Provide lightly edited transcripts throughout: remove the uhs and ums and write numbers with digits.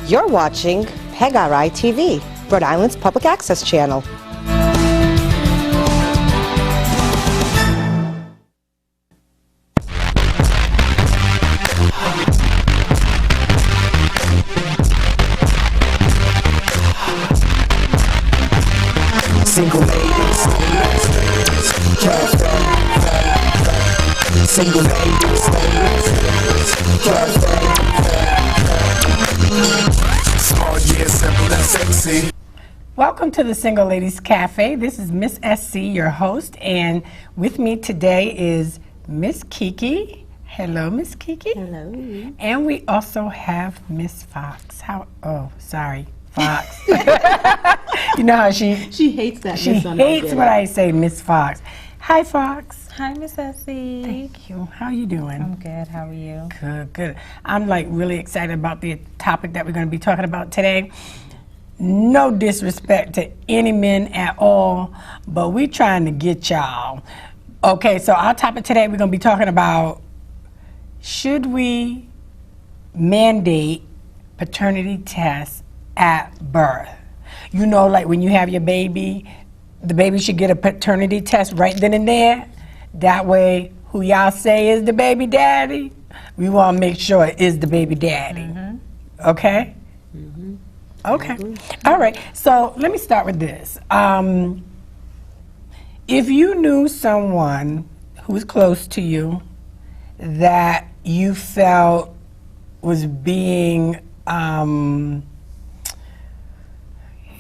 You're watching PEGRI TV, Rhode Island's public access channel. Single ladies, single ladies, small, yeah, simple and sexy. Welcome to the Single Ladies Cafe. This is Miss SC, your host, and with me today is Miss Kiki. Hello, Miss Kiki. Hello. And we also have Miss Fox. Fox. You know how she hates that. She hates when I say Miss Fox. Hi, Fox. Hi, Miss Essie. Thank you. How you doing? I'm good. How are you? Good. I'm like really excited about the topic that we're going to be talking about today. No disrespect to any men at all, but we're trying to get y'all. Okay, so our topic today, we're going to be talking about, should we mandate paternity tests at birth? You know, like when you have your baby, the baby should get a paternity test right then and there. That way, who y'all say is the baby daddy, we want to make sure it is the baby daddy. Mm-hmm. Okay? Mm-hmm. Okay. All right. So let me start with this. If you knew someone who's close to you that you felt was being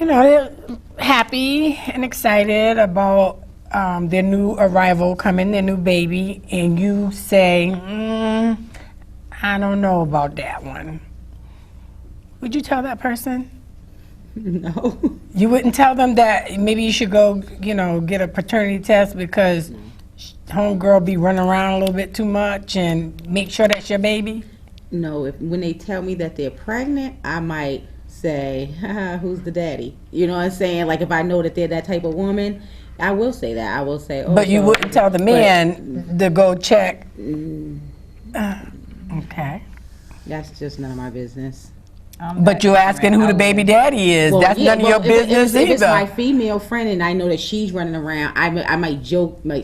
they're happy and excited about their new arrival coming, their new baby, and you say, I don't know about that one. Would you tell that person? No. You wouldn't tell them that maybe you should go, get a paternity test because homegirl be running around a little bit too much and make sure that's your baby? No, when they tell me that they're pregnant, I might say, who's the daddy? You know what I'm saying? Like if I know that they're that type of woman, I will say that. I will say, oh. But you wouldn't tell the man to go check? Okay. That's just none of my business. But you're asking who the baby daddy is. That's none of your business either. If it's my female friend and I know that she's running around, I might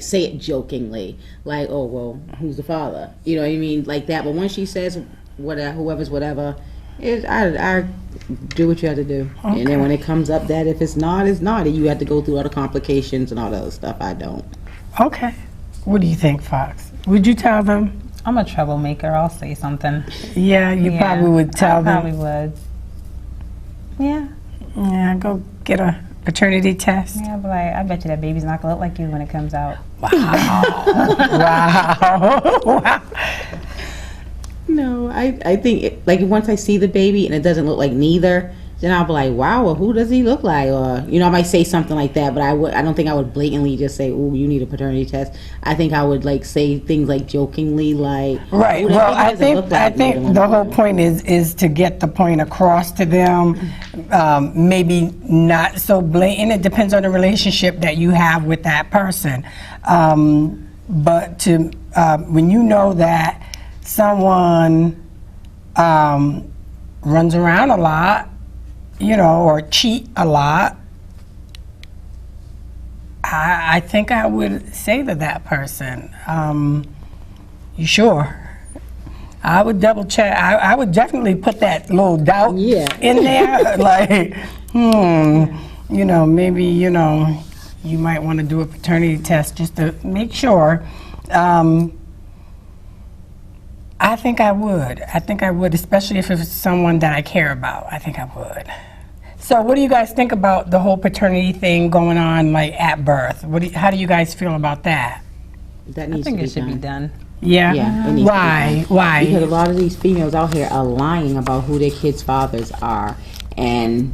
say it jokingly, like, oh, well, who's the father? You know what I mean? Like that. But when she says whoever's whatever, I do what you have to do. Okay. And then when it comes up that if it's not, it's not. And you have to go through all the complications and all that other stuff. I don't. Okay. What do you think, Fox? Would you tell them? I'm a troublemaker. I'll say something. Yeah, you probably would tell them. I probably would. Yeah. Yeah, go get a paternity test. Yeah, but I bet you that baby's not going to look like you when it comes out. Wow. Wow. No, I think, once I see the baby and it doesn't look like neither, then I'll be like, wow, well, who does he look like? Or, I might say something like that, but I don't think I would blatantly just say, oh, you need a paternity test. I think I would, say things jokingly, like... Right, well, I think the whole point is to get the point across to them, maybe not so blatant. It depends on the relationship that you have with that person. But when you know that someone runs around a lot, or cheat a lot, I think I would say to that person, you sure? I would double check. I would definitely put that little doubt in there, maybe, you might want to do a paternity test just to make sure. I think I would, especially if it was someone that I care about. I think I would. So what do you guys think about the whole paternity thing going on, at birth? How do you guys feel about that? That needs I think to it should be done. Yeah? Yeah. It needs Why? To be done. Why? Because a lot of these females out here are lying about who their kids' fathers are. And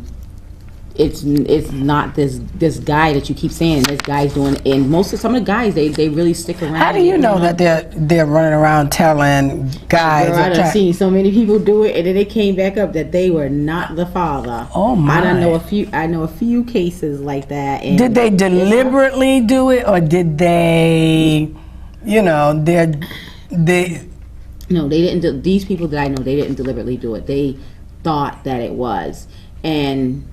it's not this guy that you keep saying this guy's doing, and some of the guys they really stick around. How do you know that they're running around telling guys? Girl, I done seen so many people do it, and then they came back up that they were not the father. Oh my! I know a few cases like that. And did they deliberately do it, or did they, No, they didn't. These people that I know, they didn't deliberately do it. thought that it was, and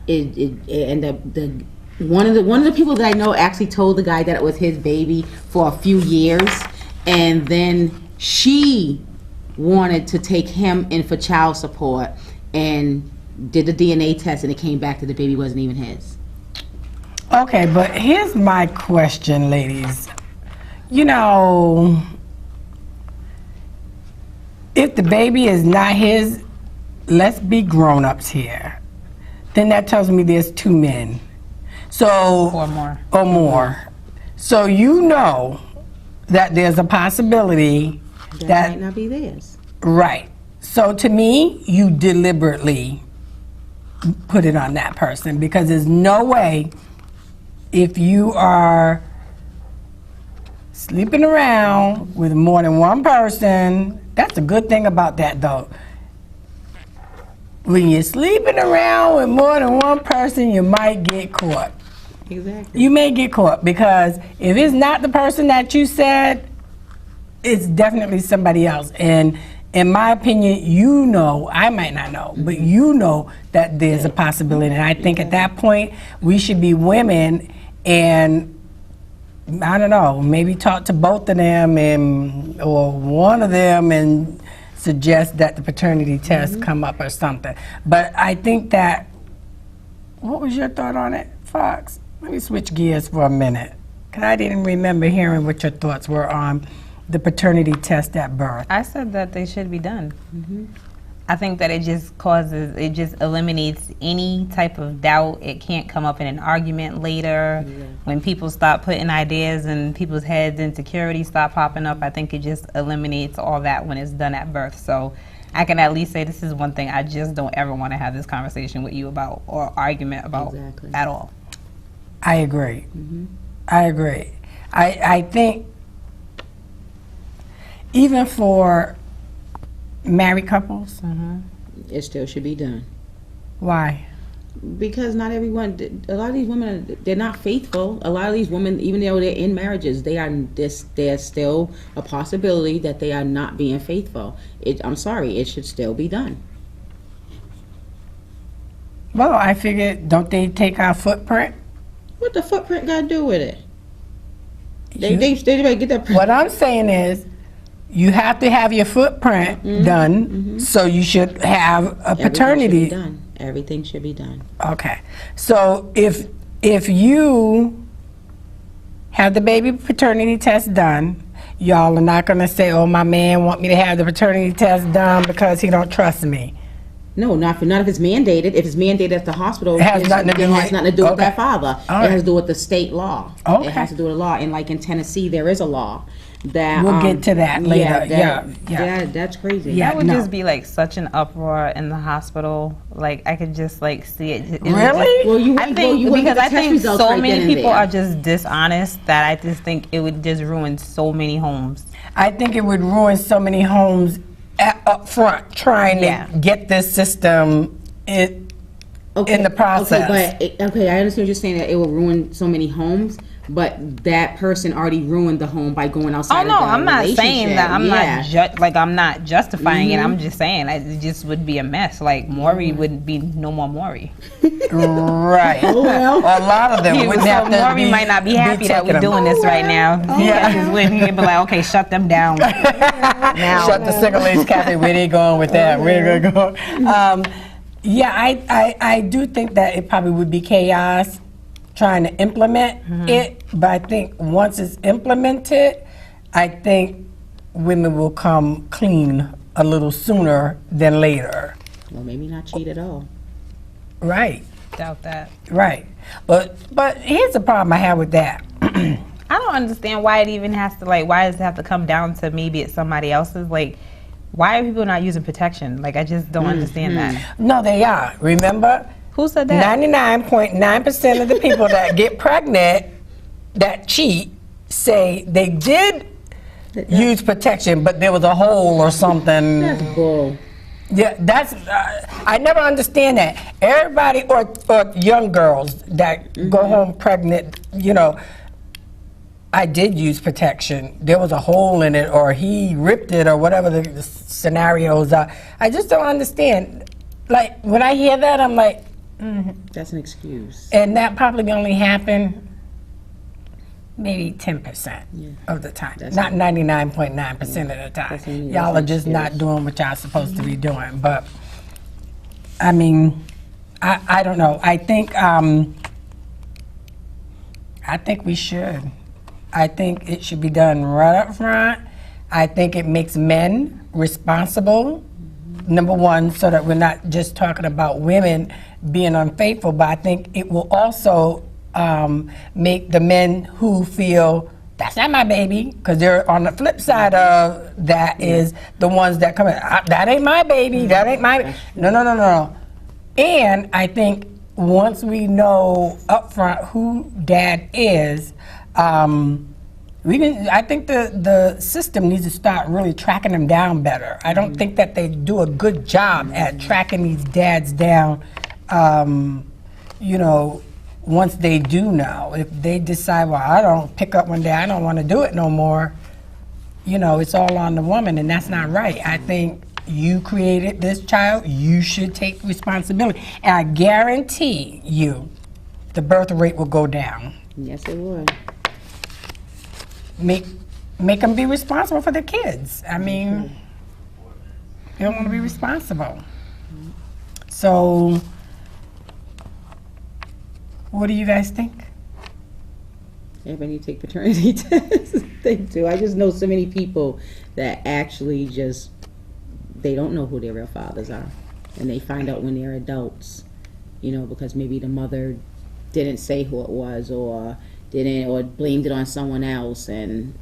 the one of the people that I know actually told the guy that it was his baby for a few years, and then she wanted to take him in for child support and did the DNA test, and it came back that the baby wasn't even his. Okay, but here's my question, ladies. You know, if the baby is not his, let's be grown-ups here. Then that tells me there's 2 men. So Or more. Or more. So you know that there's a possibility That might not be theirs. right. So to me, you deliberately put it on that person, because there's no way, if you are sleeping around with more than one person, that's a good thing about that though. When you're sleeping around with more than one person, you might get caught. Exactly. You may get caught, because if it's not the person that you said, it's definitely somebody else. And in my opinion, you know, I might not know, but you know that there's a possibility. And I think at that point, we should be women and, I don't know, maybe talk to both of them or one of them and suggest that the paternity test come up or something. But I think that, what was your thought on it, Fox? Let me switch gears for a minute, because I didn't remember hearing what your thoughts were on the paternity test at birth. I said that they should be done. I think that it just eliminates any type of doubt. It can't come up in an argument later. When people stop putting ideas in people's heads, insecurities stop popping up. I think it just eliminates all that when it's done at birth. So I can at least say this is one thing I just don't ever want to have this conversation with you about or argument about at all. I agree. I agree. I think even for married couples, It still should be done. why? Because not everyone, a lot of these women, they're not faithful. A lot of these women, even though they're in marriages, there's still a possibility that they are not being faithful. I'm sorry, it should still be done. Well, I figured, don't they take our footprint? What the footprint got to do with it? They You- better get that. What I'm saying is, you have to have your footprint done, so you should have a paternity. Everything should be done. Okay, so if you have the baby paternity test done, y'all are not gonna say, "Oh, my man want me to have the paternity test done because he don't trust me." No, not if it's mandated. If it's mandated at the hospital, It has nothing to do it has with- nothing to do with okay. that father. All It right. has to do with the state law. Okay. It has to do with the law. And like in Tennessee, there is a law that We'll get to that later. Yeah, Yeah. that's crazy. Yeah. That would no. just be like such an uproar in the hospital. Like I could just like see it. It would Really? Well, you I wait- think well, you wait because for the I test think results so right then many and people there. are just dishonest that I just think it would just ruin so many homes. I think it would ruin so many homes up front trying Yeah. to get this system in the process. Okay, I understand what you're saying, that it will ruin so many homes, but that person already ruined the home by going outside Oh no, of the I'm not saying that. I'm relationship. not I'm not justifying it. I'm just saying it just would be a mess. Like Maury would be no more Maury. Right. well. A lot of them So wouldn't have to Maury might not be happy that we're taking them. doing this right now. Yeah. Because when he'd be like, okay, shut them down. Now. Shut the single ladies cafe. Where they going with that? Where they going? Yeah, I do think that it probably would be chaos trying to implement it, but I think once it's implemented, I think women will come clean a little sooner than later. Well, maybe not cheat at all. Right, Doubt that. right. But here's the problem I have with that. I don't understand why it even has to why does it have to come down to maybe it's somebody else's? Like, why are people not using protection? Like, I just don't understand that. No, they are. Remember? Who said that? 99.9% of the people that get pregnant that cheat say they did use protection, but there was a hole or something. That's bull. Yeah, that's I never understand that. Everybody or young girls that go home pregnant, you know, I did use protection. There was a hole in it, or he ripped it, or whatever the scenarios are. I just don't understand. like, when I hear that, I'm like, That's an excuse. and that probably only happened maybe 10% of the time, not 99.9% of the time. Y'all are just not doing what y'all supposed to be doing. But I mean, I don't know. I think we should. I think it should be done right up front. I think it makes men responsible. Number one, so that we're not just talking about women being unfaithful, but I think it will also make the men who feel that's not my baby, because they're on the flip side of that is the ones that come in, that ain't my baby, that ain't my, no. And I think once we know upfront who dad is, I think the system needs to start really tracking them down better. I don't think that they do a good job at tracking these dads down, once they do know. If they decide, well, I don't pick up one day, I don't want to do it no more, it's all on the woman, and that's not right. I think you created this child, you should take responsibility. And I guarantee you, the birth rate will go down. Yes, it would. Make them be responsible for their kids. I mean, they don't want to be responsible. So, what do you guys think? Everybody need to take paternity tests. They do. I just know so many people that actually just, they don't know who their real fathers are. And they find out when they're adults, because maybe the mother didn't say who it was or blamed it on someone else, and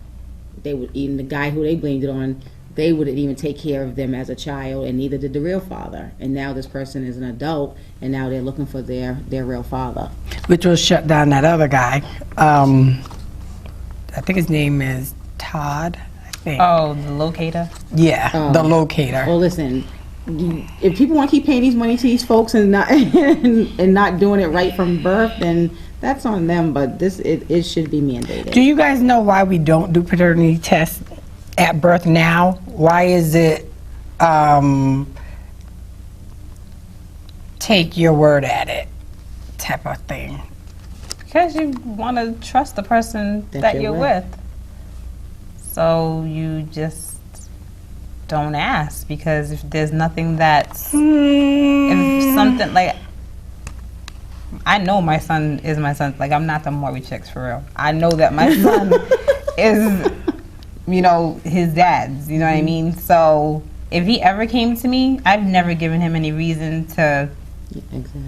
they would, even the guy who they blamed it on, they wouldn't even take care of them as a child, and neither did the real father. And now this person is an adult, and now they're looking for their real father. Which will shut down that other guy. I think his name is Todd, I think. Oh, the locator? Yeah, the locator. Well, listen, if people want to keep paying these money to these folks and not and not doing it right from birth, then that's on them, but it should be mandated. Do you guys know why we don't do paternity tests at birth now? Why is it take your word at it type of thing? Because you want to trust the person that you're with. So you just don't ask, because if there's nothing that's, if something like, I know my son is my son. Like, I'm not the mortgage checks for real. I know that my son is, his dad's, you know what I mean? So if he ever came to me, I've never given him any reason to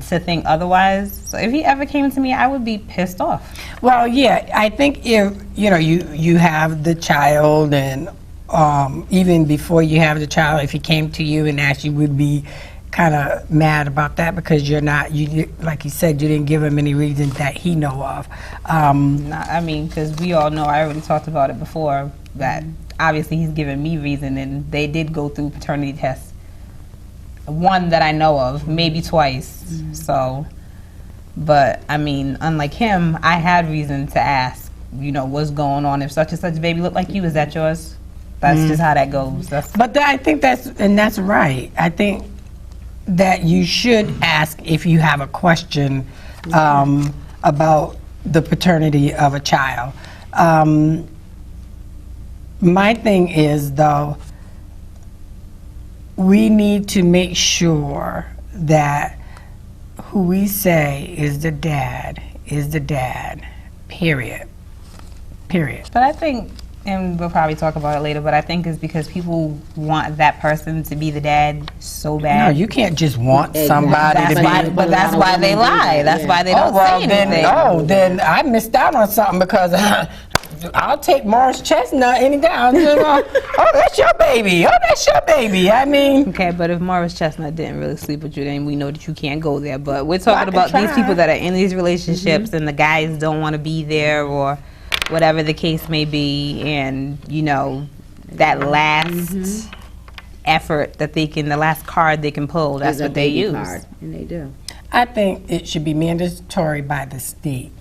think otherwise. So if he ever came to me, I would be pissed off. Well, yeah, I think if, you have the child, and even before you have the child, if he came to you and asked, you would be kind of mad about that, because like you said, you didn't give him any reason that he know of. Because we all know, I already talked about it before, that obviously he's given me reason, and they did go through paternity tests. One that I know of, maybe twice. So, but unlike him, I had reason to ask, what's going on? If such and such baby look like you, is that yours? That's just how that goes. I think that's right. I think that you should ask if you have a question about the paternity of a child. My thing is, though, we need to make sure that who we say is the dad, period. But I think, and we'll probably talk about it later, but I think it's because people want that person to be the dad so bad. No, you can't just want somebody to be. But that's why they lie. That's why they don't say anything. Then I missed out on something, because I'll take Morris Chestnut any day. Oh, that's your baby. Okay, but if Morris Chestnut didn't really sleep with you, then we know that you can't go there. But we're talking about these people that are in these relationships, and the guys don't want to be there, or whatever the case may be, and that last effort that the last card they can pull, that's what they use. And they do. I think it should be mandatory by the state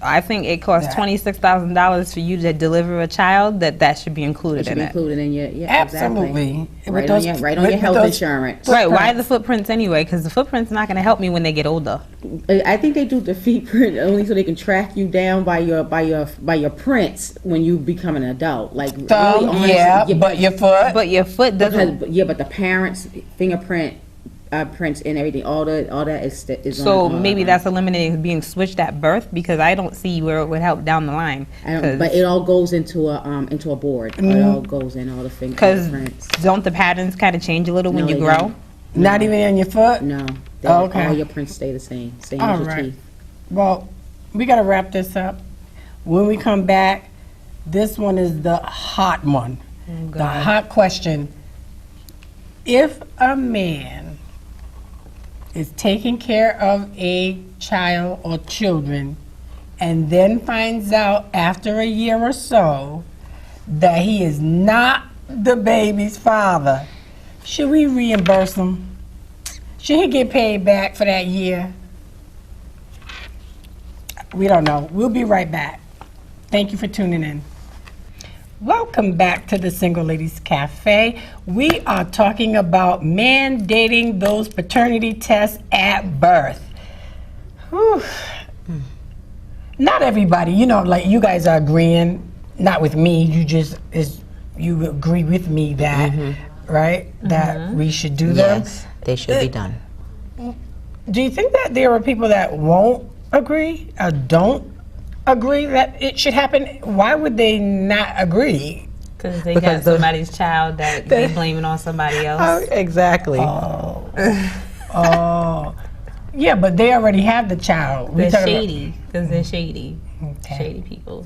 I think it costs $26,000 for you to deliver a child. That should be included It should in be it. included in your Absolutely. Exactly. With Right on your health insurance. Right? Why the footprints anyway? Because the footprint's not going to help me when they get older. I think they do the footprint only so they can track you down by your prints when you become an adult. Like Thumb, really honestly, yeah, but your foot. But your foot doesn't. But the parents' fingerprint prints and everything, all that is So on, maybe that's eliminating being switched at birth, because I don't see where it would help down the line. but it all goes into a board. It all goes in all the Because fingerprints. don't the patterns kind of change a little when No, you they grow? don't. Not even on your foot? No, Okay. all your prints stay the same as All your right. teeth. Well, we got to wrap this up. When we come back, this one is the hot one. The hot question. If a man is taking care of a child or children and then finds out after a year or so that he is not the baby's father, should we reimburse him? Should he get paid back for that year? We don't know. We'll be right back. Thank you for tuning in. Welcome back to the Single Ladies Cafe. We are talking about mandating those paternity tests at birth. Whew. Not everybody, like you guys are agreeing, not with me, you agree with me that, right, that we should do them. Yes, they should be done. Do you think that there are people that won't agree or don't agree that it should happen? Why would they not agree? Because they got somebody's child that they blaming on somebody else. Exactly. Oh. Yeah, but they already have the child. They're shady. Because they're shady. Okay. Shady people.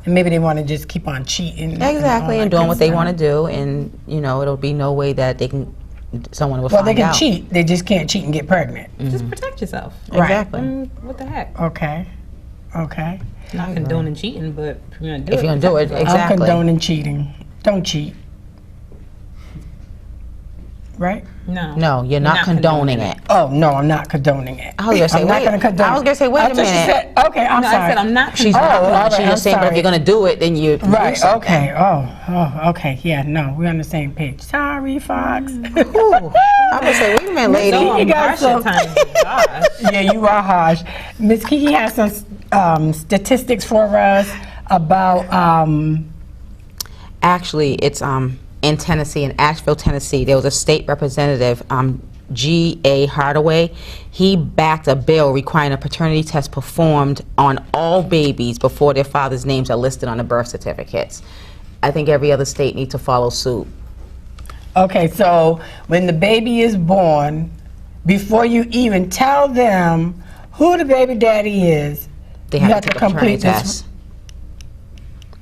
And maybe they want to just keep on cheating. Exactly, all and that doing good what they stuff. want to do, and it'll be no way that someone will Well, find they can out. cheat. They just can't cheat and get pregnant. Just protect yourself. Right. Exactly. What the heck? Okay. Not condoning cheating, but if you're going to do If you're gonna do it, I'm exactly. condoning cheating. Don't cheat. Right? No, you're not condoning it. Oh, no, I'm not condoning it. I was gonna say, I'm not wait. going to condone I was gonna say, wait I a thought she minute. said- okay, I'm No, sorry. I said I'm not She's condoning. not. all right, She's I'm just saying, but if sorry. you're gonna do it, then you Right, do something. okay. Oh, okay. Yeah, no, we're on the same page. Sorry, Fox. Ooh, I was say, wait a minute, lady. You got some- Gosh. Yeah, you are harsh. Miss Kiki has some statistics for us about Actually, it's in Tennessee, in Asheville, Tennessee. There was a state representative, G.A. Hardaway. He backed a bill requiring a paternity test performed on all babies before their father's names are listed on the birth certificates. I think every other state needs to follow suit. okay, so when the baby is born, before you even tell them who the baby daddy is, They you have to take a paternity this. test.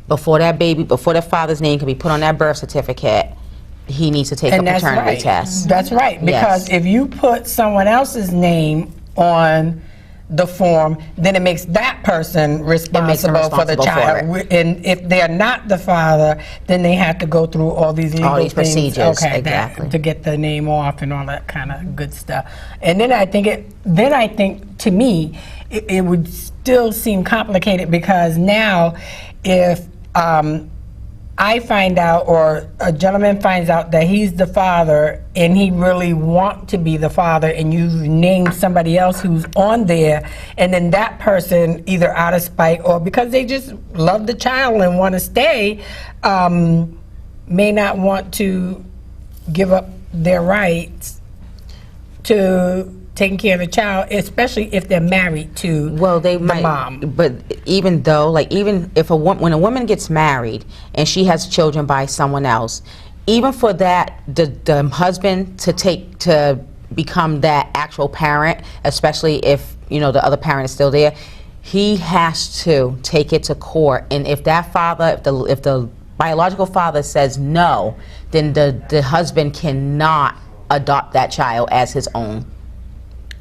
Before that father's name can be put on that birth certificate, he needs to take a And that's paternity right. test. That's right, because if you put someone else's name on the form, then it makes that person responsible for the responsible for child. And if they're not the father, then they have to go through all these legal these things, procedures, okay, exactly. to get the name off and all that kind of good stuff. And then I think to me, it would still seem complicated, because now if I find out, or a gentleman finds out that he's the father and he really want to be the father, and you've named somebody else who's on there, and then that person, either out of spite or because they just love the child and want to stay, may not want to give up their rights to taking care of the child, especially if they're married to They the might, mom. but even though, even if when a woman gets married and she has children by someone else, even for that, the husband to become that actual parent, especially if the other parent is still there, he has to take it to court. And if that father, if the biological father says no, then the husband cannot adopt that child as his own.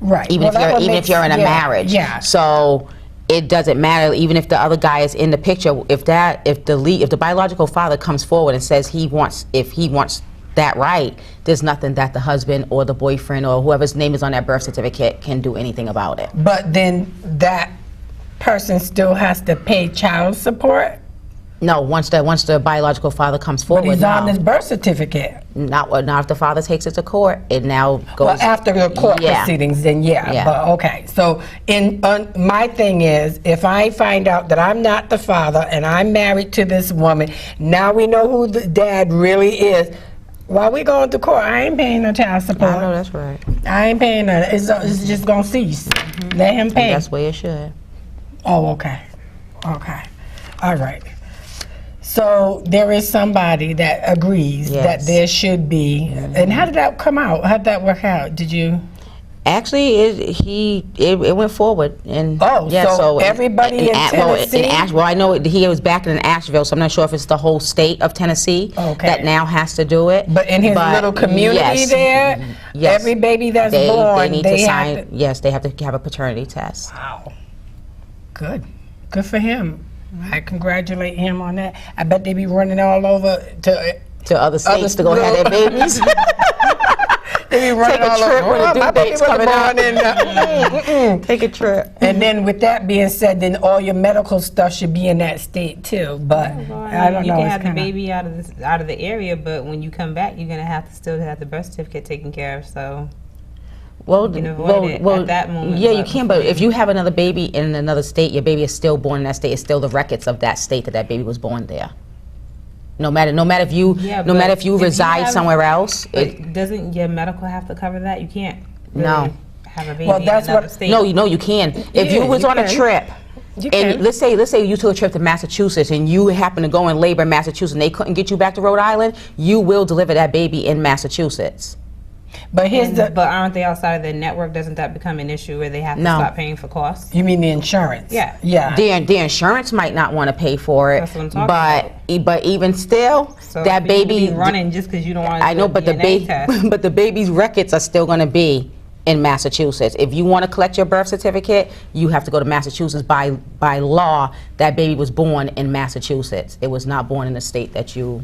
Right. Even if you're in a marriage. Yeah. So it doesn't matter. Even if the other guy is in the picture, if the biological father comes forward and says if he wants that right, there's nothing that the husband or the boyfriend or whoever's name is on that birth certificate can do anything about it. But then that person still has to pay child support? No, once the biological father comes forward, But he's on no. his birth certificate. Not if the father takes it to court. It now goes. Well, after the court Yeah. proceedings, then yeah. Yeah. But okay, so my thing is, if I find out that I'm not the father and I'm married to this woman, now we know who the dad really is. While we going to court, I ain't paying no child support. I know that's right. I ain't paying none. It's just gonna cease. Let him pay. That's the way it should. Oh, okay. Okay. All right. So there is somebody that agrees that Yes. there should be. And how did that come out? How did that work out? Did you? Actually, it went forward, and Oh, so everybody in Tennessee? Well, I know he was back in Asheville, so I'm not sure if it's the whole state of Tennessee Okay. that now has to do it. But in his little community yes, there, yes, every baby that's they born, need they to have sign. Yes, they have to have a paternity test. Wow. Good. Good for him. I congratulate him on that. I bet they be running all over To other states to go have their babies. They be running Take a all trip over. when the Oh, due my baby date's was coming out. born in, Take a trip. And then with that being said, then all your medical stuff should be in that state too. But I don't you know. can it's have the kinda- baby out of the area, but when you come back, you're gonna have to still have the birth certificate taken care of. So Well, can avoid it at that moment, yeah, you but can. But if you have another baby in another state, your baby is still born in that state. It's still the records of that state that baby was born there. No matter if you reside somewhere else. Doesn't your medical have to cover that? You can't really No. have a baby Well, in that's another what- state. No, you can. If Yeah, you was you on a can. trip, You and can. let's say you took a trip to Massachusetts and you happen to go in labor in Massachusetts and they couldn't get you back to Rhode Island, you will deliver that baby in Massachusetts. But here's the. But aren't they outside of their network? Doesn't that become an issue where they have to No. stop paying for costs? You mean the insurance? Yeah. Yeah. The insurance might not want to pay for it, That's what I'm talking but even still, So that people baby be running just because you don't want to. I know, but the DNA test. but the baby's records are still going to be in Massachusetts. If you want to collect your birth certificate, you have to go to Massachusetts. By law, that baby was born in Massachusetts. It was not born in the state that you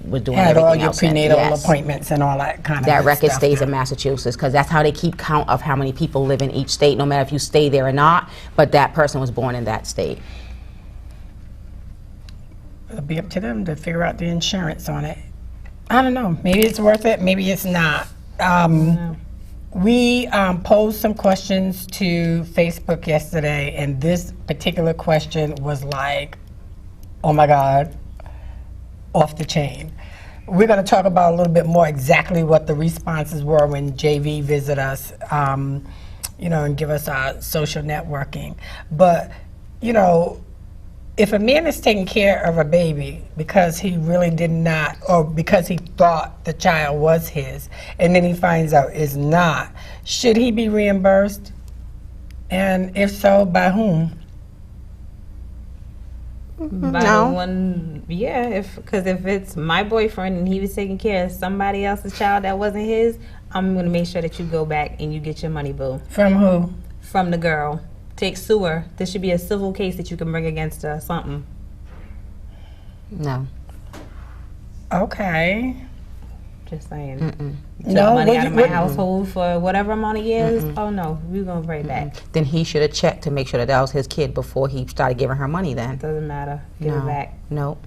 were doing Had everything all your else in. prenatal Yes. appointments and all that kind of That good record stuff stays now. in Massachusetts because that's how they keep count of how many people live in each state, no matter if you stay there or not. But that person was born in that state. It'll be up to them to figure out the insurance on it. I don't know. Maybe it's worth it. Maybe it's not. We posed some questions to Facebook yesterday, and this particular question was like, oh my God, off the chain. We're going to talk about a little bit more exactly what the responses were when JV visited us, and give us our social networking. But, if a man is taking care of a baby because he really did not, or because he thought the child was his, and then he finds out it's not, should he be reimbursed? And if so, by whom? By No. the one, yeah, because if it's my boyfriend and he was taking care of somebody else's child that wasn't his, I'm going to make sure that you go back and you get your money, boo. From who? From the girl. Sue her. This should be a civil case that you can bring against her, something. No. Okay. Just saying. Took No, money what out you- of my what- household for whatever amount of years. Oh no, we're going to bring back. Then he should have checked to make sure that was his kid before he started giving her money then. Doesn't matter. Give No. it back. Nope.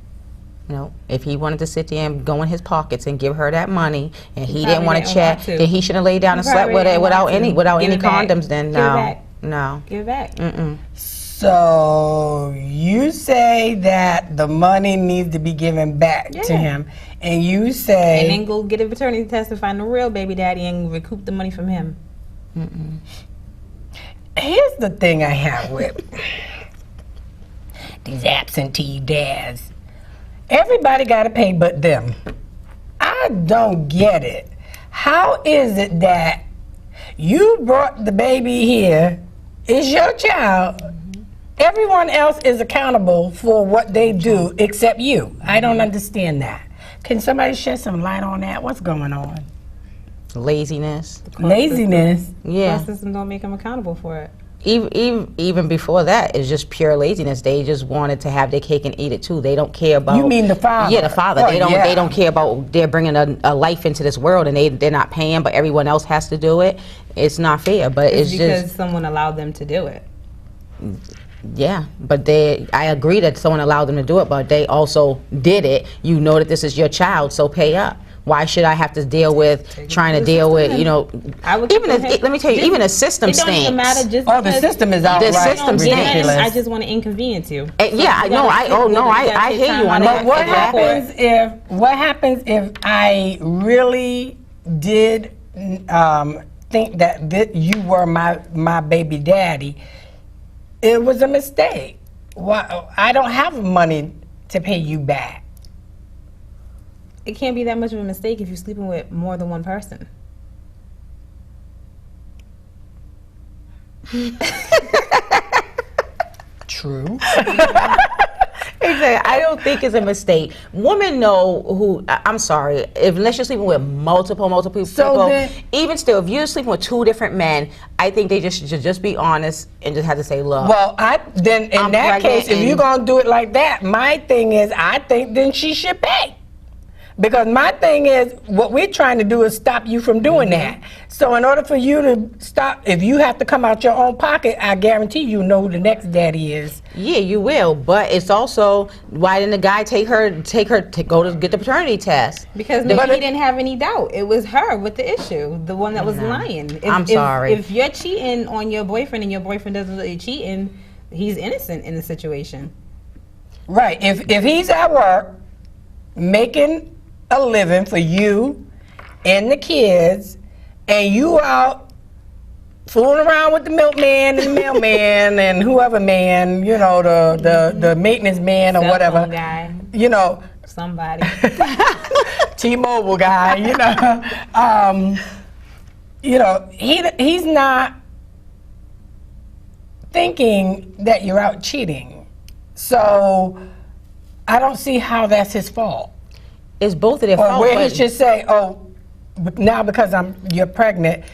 Nope. If he wanted to sit there and go in his pockets and give her that money, and he probably didn't want to didn't check, want to. then he should have laid down and He slept probably with it didn't without want any to. without Give any it back. condoms. Then Give it no, back. no. Give it back. So you say that the money needs to be given back to Yeah. him, and you say And then go get a paternity test and find the real baby daddy and recoup the money from him. here's the thing I have with these absentee dads. Everybody got to pay but them. I don't get it. How is it that you brought the baby here, it's your child, everyone else is accountable for what they do except you? I don't understand that. Can somebody shed some light on that? What's going on? Laziness. Laziness. Yeah. Court system don't make them accountable for it. Even before that, it's just pure laziness. They just wanted to have their cake and eat it too. They don't care about. You mean the father? Yeah, the father. Oh, They don't. yeah. They don't care about. They're bringing a life into this world, and they're not paying, but everyone else has to do it. It's not fair. But it's because just someone allowed them to do it. Yeah, but I agree that someone allowed them to do it, but they also did it. You know that this is your child, so pay up. Why should I have to deal with trying to deal with, you know, even let me tell you, even a system stinks. It don't even matter just Oh, the system is outright system's ridiculous. I just want to inconvenience you. Yeah, I know. I hear you on But that. what happens if I really did think that you were my baby daddy? It was a mistake. Why, I don't have money to pay you back. It can't be that much of a mistake if you're sleeping with more than one person. True. Exactly. I don't think it's a mistake. Women know who. I'm sorry. Unless you're sleeping with multiple people, then, even still, if you're sleeping with 2 different men, I think they should just be honest and just have to say, look. well, then in I'm that pregnant case, if you're gonna do it like that, my thing is, I think then she should pay. Because my thing is, what we're trying to do is stop you from doing that. So in order for you to stop, if you have to come out your own pocket, I guarantee you know who the next daddy is. Yeah, you will. But it's also, why didn't the guy take her to go to get the paternity test? Because maybe he didn't have any doubt. It was her with the issue, the one that was lying. I'm sorry. If you're cheating on your boyfriend and your boyfriend doesn't really cheating, he's innocent in the situation. Right. If he's at work making a living for you and the kids, and you out fooling around with the milkman and the mailman and whoever man, you know, the maintenance man or Cell whatever, phone guy, you know, somebody, T-Mobile guy, you know, he's not thinking that you're out cheating. So I don't see how that's his fault. It's both of their Or fault. where he but- should say, oh, now because you're pregnant,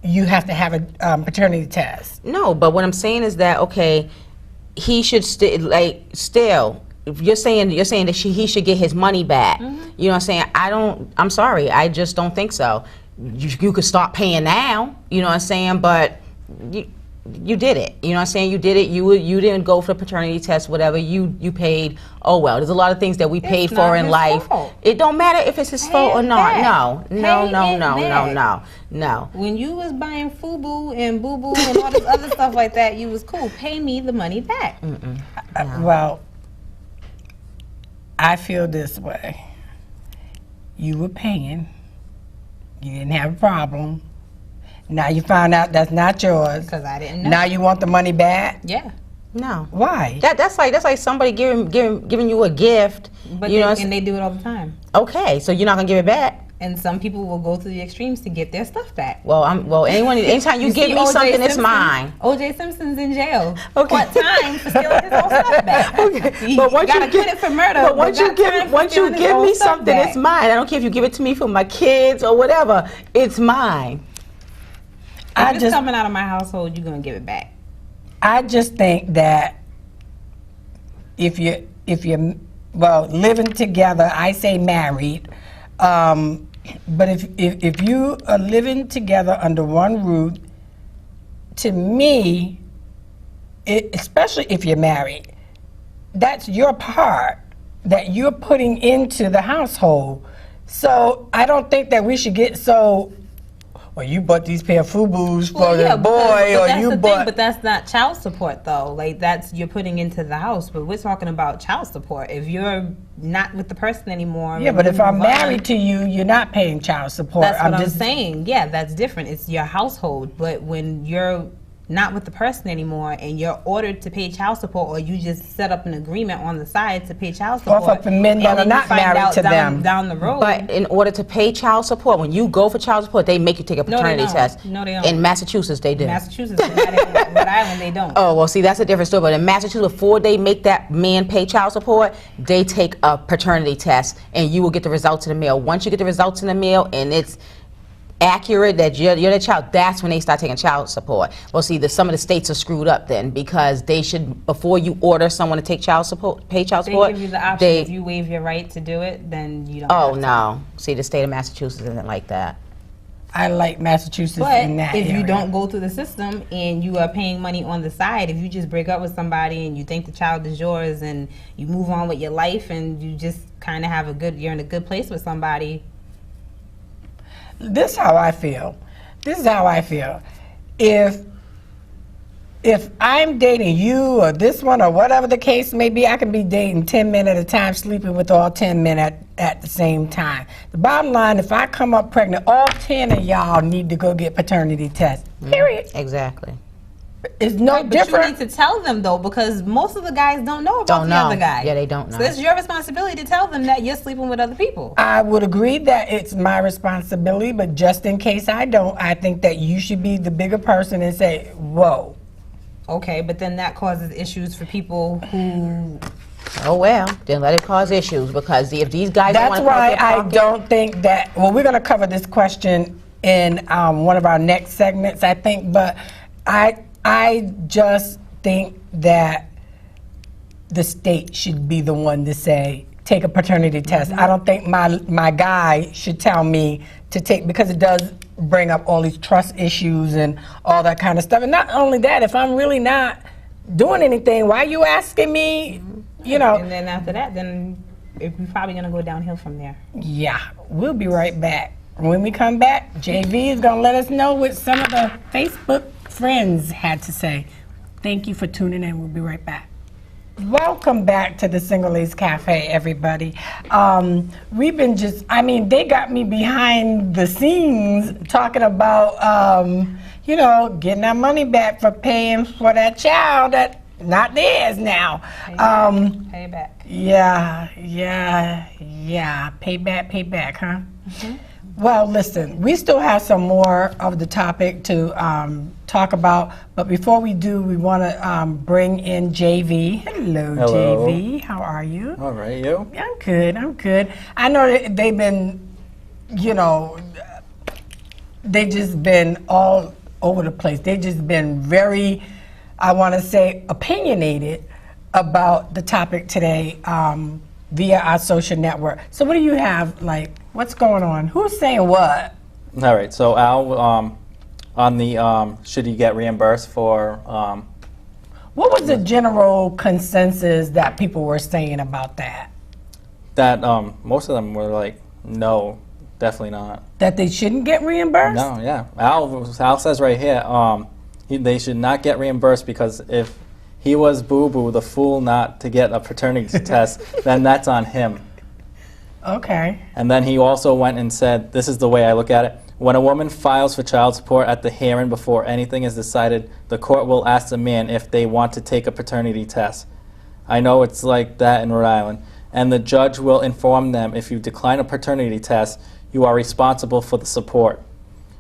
you have to have a paternity test. No, but what I'm saying is that, okay, he should still. If you're saying that he should get his money back. You know what I'm saying? I'm sorry, I just don't think so. You could start paying now. You know what I'm saying? But you did it. You know what I'm saying? You did it. You didn't go for the paternity test, whatever. You paid. Oh well, there's a lot of things that we paid for in life. Fault. It don't matter if it's his fault or not. No. When you was buying FUBU and Boo Boo and all this other stuff like that, you was cool. Pay me the money back. Well, I feel this way. You were paying. You didn't have a problem. Now you found out that's not yours. Because I didn't know. Now you want the money back? Yeah. No. Why? That's like somebody giving you a gift. But you know, and they do it all the time. okay, so you're not gonna give it back. And some people will go to the extremes to get their stuff back. Anytime you give see me O.J. something, it's Simpson? mine. O.J. Simpson's in jail. Okay. What time for stealing his own stuff back? Okay, He but once got you acquitted for murder. but once you give me something, back. it's mine. I don't care if you give it to me for my kids or whatever. It's mine. If it's coming out of my household, you're gonna give it back. I just think that if you're living together, I say married, but if you are living together under one roof, to me, especially if you're married, that's your part that you're putting into the household. So I don't think that we should get so. Well, you bought these pair of FUBUs for the boy, or you bought. But that's not child support, though. Like you're putting into the house. But we're talking about child support. If you're not with the person anymore. Yeah, but if I'm married to you, you're not paying child support. That's what I'm saying. Yeah, that's different. It's your household. But when you're not with the person anymore and you're ordered to pay child support, or you just set up an agreement on the side to pay child support. Or for men that are not married to them. Down the road. But in order to pay child support, when you go for child support, they make you take a paternity test. No, they don't. In Massachusetts, they do. Massachusetts, but not in Rhode Island, they don't. Oh, well, see, that's a different story. But in Massachusetts, before they make that man pay child support, they take a paternity test, and you will get the results in the mail. Once you get the results in the mail, and it's accurate that you're the child, that's when they start taking child support. Well, see, some of the states are screwed up then, because they should, before you order someone to take child support, pay child support, they give you the option. If you waive your right to do it, then you don't. Oh no! See, the state of Massachusetts isn't like that. I like Massachusetts But in that if you area. don't go through the system and you are paying money on the side, if you just break up with somebody and you think the child is yours and you move on with your life and you just kind of you're in a good place with somebody. This is how I feel. If I'm dating you or this one or whatever the case may be, I can be dating 10 men at a time, sleeping with all 10 men at the same time. The bottom line, if I come up pregnant, all 10 of y'all need to go get paternity tests. Period. Exactly. It's no But different. you need to tell them though, because most of the guys don't know about the other guy. Yeah, they don't know. So it's your responsibility to tell them that you're sleeping with other people. I would agree that it's my responsibility, but just in case I don't, I think that you should be the bigger person and say, whoa. Okay, but then that causes issues for people who. Oh well, then let it cause issues, because if these guys don't That's want to why I don't think that, well, we're going to cover this question in one of our next segments, I think, but I just think that the state should be the one to say, take a paternity test. I don't think my guy should tell me to take, because it does bring up all these trust issues and all that kind of stuff. And not only that, if I'm really not doing anything, why are you asking me, you know? And then after that, then you're probably going to go downhill from there. Yeah, we'll be right back. When we come back, JV is going to let us know what some of the Facebook friends had to say. Thank you for tuning in. We'll be right back. Welcome back to the Single Ladies Cafe, everybody. We've been they got me behind the scenes talking about, getting our money back for paying for that child that not theirs now. Pay back. Yeah. Pay back, huh? Mm-hmm. Well, listen, we still have some more of the topic to talk about, but before we do, we want to bring in JV. Hello, JV. How are you? All right, you? I'm good. I know that they've been, they just been all over the place. They just been very, I want to say, opinionated about the topic today via our social network. So what do you have, what's going on? Who's saying what? All right, so Al, on the should you get reimbursed for... What was the general consensus that people were saying about that? That most of them were like, no, definitely not. That they shouldn't get reimbursed? No, yeah. Al says right here, they should not get reimbursed, because if he was boo-boo, the fool not to get a paternity test, then that's on him. Okay. And then he also went and said, this is the way I look at it, when a woman files for child support at the hearing before anything is decided, the court will ask the man if they want to take a paternity test. I know it's like that in Rhode Island. And the judge will inform them, if you decline a paternity test, you are responsible for the support.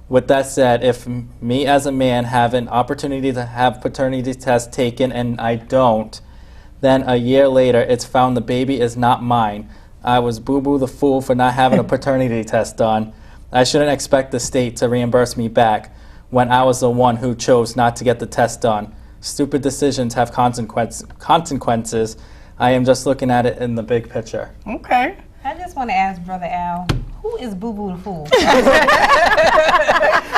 With that said, if me as a man have an opportunity to have paternity test taken and I don't, then a year later it's found the baby is not mine. I was boo-boo the fool for not having a paternity test done. I shouldn't expect the state to reimburse me back when I was the one who chose not to get the test done. Stupid decisions have consequences. I am just looking at it in the big picture. Okay. I just want to ask Brother Al, who is Boo Boo the Fool?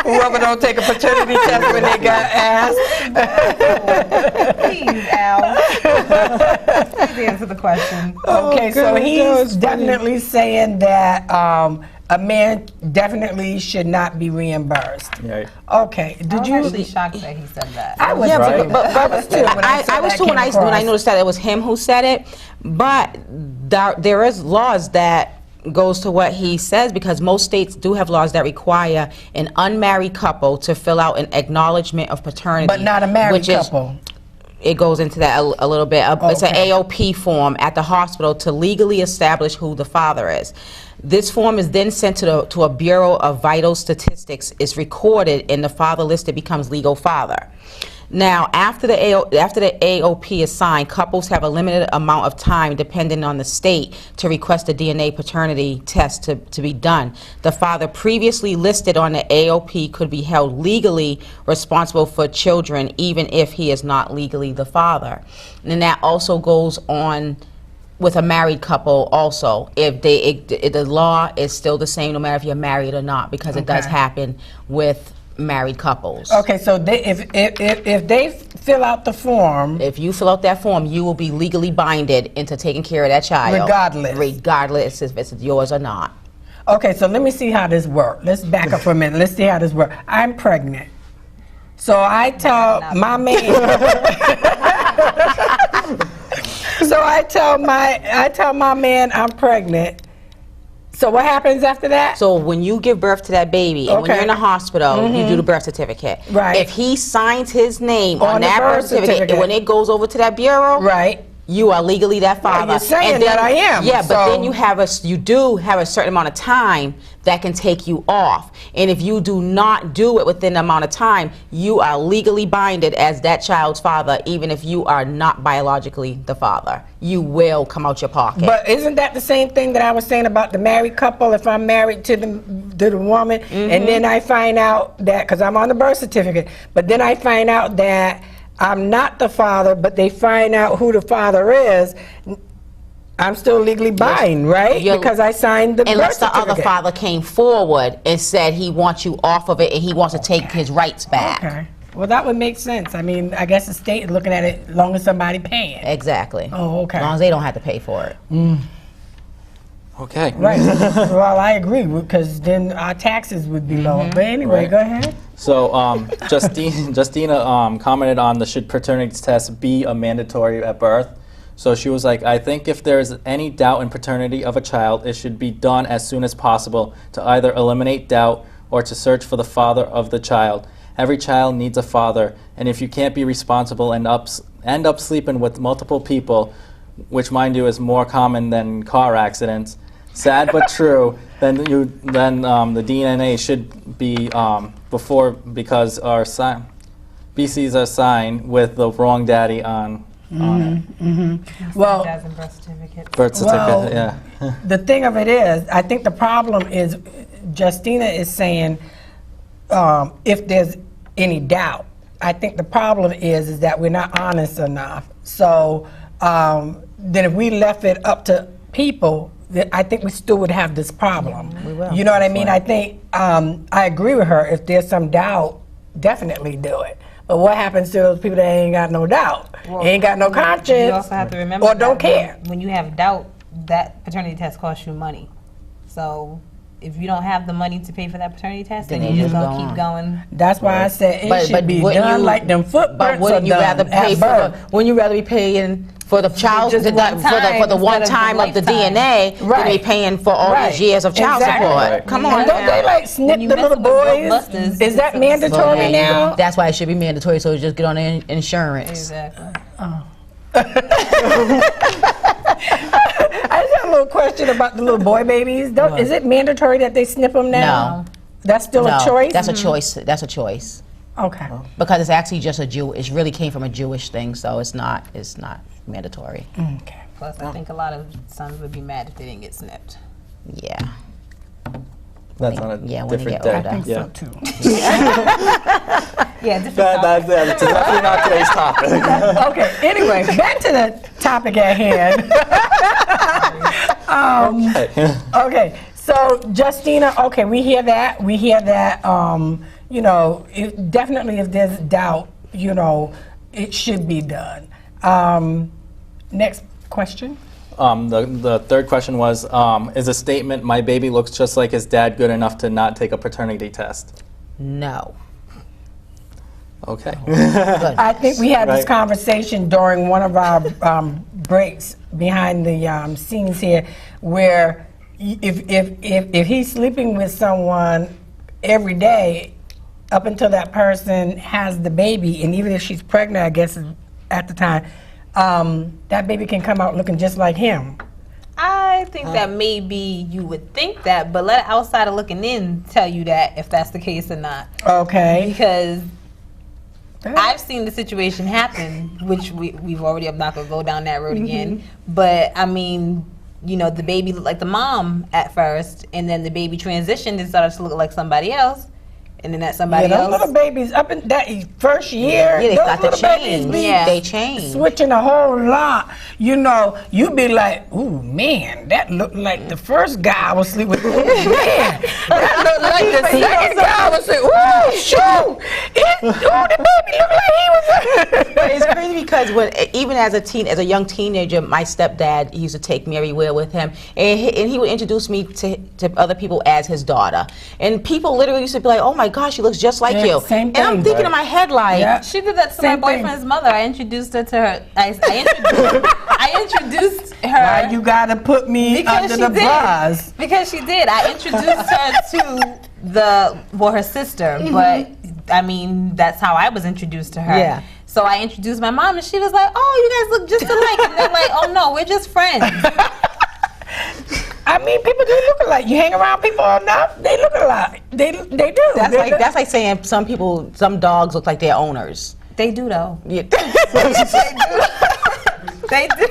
Whoever don't take a paternity test when they got asked. Please, Al. Please answer the question. Okay, so he's definitely saying that a man definitely should not be reimbursed. Right. Okay. Did you? I'm actually shocked that he said that. I was, Right. but I was too. When I was too when I noticed that it was him who said it, but there is laws that goes to what he says, because most states do have laws that require an unmarried couple to fill out an acknowledgement of paternity, But not a married couple. It goes into that a little bit. It's an AOP form at the hospital to legally establish who the father is. This form is then sent to a Bureau of Vital Statistics. It's recorded, and the father listed becomes legal father. Now, after the AOP is signed, couples have a limited amount of time, depending on the state, to request a DNA paternity test to be done. The father previously listed on the AOP could be held legally responsible for children, even if he is not legally the father. And that also goes on with a married couple also, if the law is still the same no matter if you're married or not, because it does happen with married couples. Okay, so if they fill out the form, If you fill out that form, you will be legally binded into taking care of that child. Regardless if it's yours or not. okay, so let me see how this works. Let's back up for a minute. Let's see how this works. I'm pregnant. So I tell my man. So I tell my man I'm pregnant. So what happens after that? So when you give birth to that baby, and when you're in the hospital, you do the birth certificate. Right. If he signs his name On on the that birth birth certificate, certificate. when it goes over to that bureau, Right. you are legally that father. you're saying And then- that I am, Yeah, but so- then you do have a certain amount of time that can take you off. And if you do not do it within the amount of time, you are legally binded as that child's father, even if you are not biologically the father. You will come out your pocket. But isn't that the same thing that I was saying about the married couple? If I'm married to the woman, and then I find out that, because I'm on the birth certificate, but then I find out that I'm not the father, but they find out who the father is, I'm still legally bound, right? You're- Because I signed the birth Unless the certificate. other father came forward and said he wants you off of it and he wants to take his rights back. Okay. Well, that would make sense. I mean, I guess the state is looking at it as long as somebody paying. Exactly. Oh, okay. As long as they don't have to pay for it. Okay. Right. Well, I agree, because then our taxes would be lower. But anyway, Right. go ahead. So Justina commented on the should paternity test be a mandatory at birth. So she was like, I think if there's any doubt in paternity of a child, it should be done as soon as possible to either eliminate doubt or to search for the father of the child. Every child needs a father, and if you can't be responsible and end up sleeping with multiple people, which mind you is more common than car accidents, sad but true, then the DNA should be before, because our BCs are signed with the wrong daddy on it. Well, Birth certificate. Birth certificate, Well, yeah. the thing of it is, I think the problem is, Justina is saying, if there's any doubt. I think the problem is that we're not honest enough. So then if we left it up to people, I think we still would have this problem. We will. You know what I mean? I think I agree with her. If there's some doubt, definitely do it. But what happens to those people that ain't got no doubt, ain't got no conscience, You also have to remember or don't that care? when you have doubt, that paternity test costs you money. So if you don't have the money to pay for that paternity test, then Then you're it just just gonna go keep on. going. That's why I said it should be wouldn't done you- like them But footprints are wouldn't you rather done pay at for birth. wouldn't you rather be paying for the child Just for one the time one instead of the time of the lifetime. DNA than Right. be paying for all Right. these years of child Exactly. support? Right. Come And on, don't they now. like snip When you the little messing with boys? Ghostbusters, Is that it's mandatory Well, now? That's why it should be mandatory. So just get on the insurance. Exactly. I just have a little question about the little boy babies. Is it mandatory that they snip them now? No. That's still No, a choice? that's a choice. That's a choice Okay. because it's actually just a Jew. It really came from a Jewish thing, so it's not mandatory. Okay. Plus, I think a lot of sons would be mad if they didn't get snipped. Yeah. That's on a Yeah, when you different get day. older. I think Yeah. so too. Yeah, different. That's definitely not today's topic. Okay, anyway, back to the topic at hand. Okay, so Justina, okay, we hear that. You know, definitely if there's doubt, you know, it should be done. Next question. The third question was, is a statement, my baby looks just like his dad, good enough to not take a paternity test? No. Okay. Good. I think we had this Right. conversation during one of our breaks behind the scenes here, where if he's sleeping with someone every day up until that person has the baby, and even if she's pregnant, I guess at the time, that baby can come out looking just like him. I think that maybe you would think that, but let an outsider looking in tell you that if that's the case or not. Okay. Because I've seen the situation happen, which we've already, I'm not going to go down that road again. But I mean, you know, the baby looked like the mom at first, and then the baby transitioned and started to look like somebody else. and then that's Yeah, somebody those else. little babies up in that first year, Yeah, they those start to little babies change. be Yeah. They change. switching a whole lot. You know, you be like, ooh, man, that looked like the first guy I was sleeping with. Ooh, man, that looked like the second guy I was sleeping with. Ooh, shoot. The baby looked like he was. But it's crazy because even as a young teenager, my stepdad used to take me everywhere with him, and he would introduce me to other people as his daughter. And people literally used to be like, "Oh my gosh, she looks just like Yeah, you." same And I'm thing. thinking in my head like, Yeah. She did that to Same my thing. boyfriend's mother. I introduced her to her. I introduced her. Why you gotta put me under the bus? Because she did. I introduced her to her sister, but I mean, that's how I was introduced to her. Yeah. So I introduced my mom, and she was like, "Oh, you guys look just alike." And they're like, "Oh no, we're just friends." I mean, people do look alike. You hang around people enough, they look alike. They do. that's like saying some dogs look like their owners. They do though. Yeah. They do.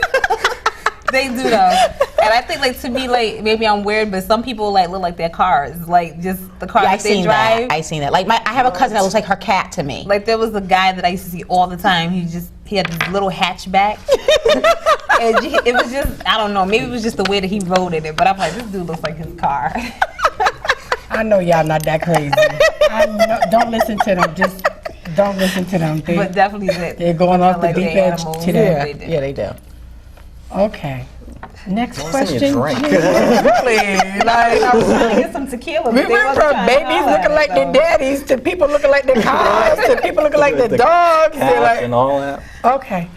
They do though. And I think like to me like maybe I'm weird, but some people like look like their cars, like just the car I that they seen drive. that. I seen that. Like I have a cousin that looks like her cat to me. Like there was a guy that I used to see all the time. He had this little hatchback. And it was just, I don't know, maybe it was just the way that he rode in it, but I'm like, this dude looks like his car. I know y'all not that crazy. Don't listen to them. Just don't listen to them. But definitely They're going off the like deep they're edge animals. today. Yeah, they do. Okay. Next Give me a question. drink. Really? Like, I was trying to get some tequila. we but they went wasn't from trying to babies holler looking at like it, their so. daddies to people looking like their cars to people looking like their dogs. They're Cats like, and all that. okay.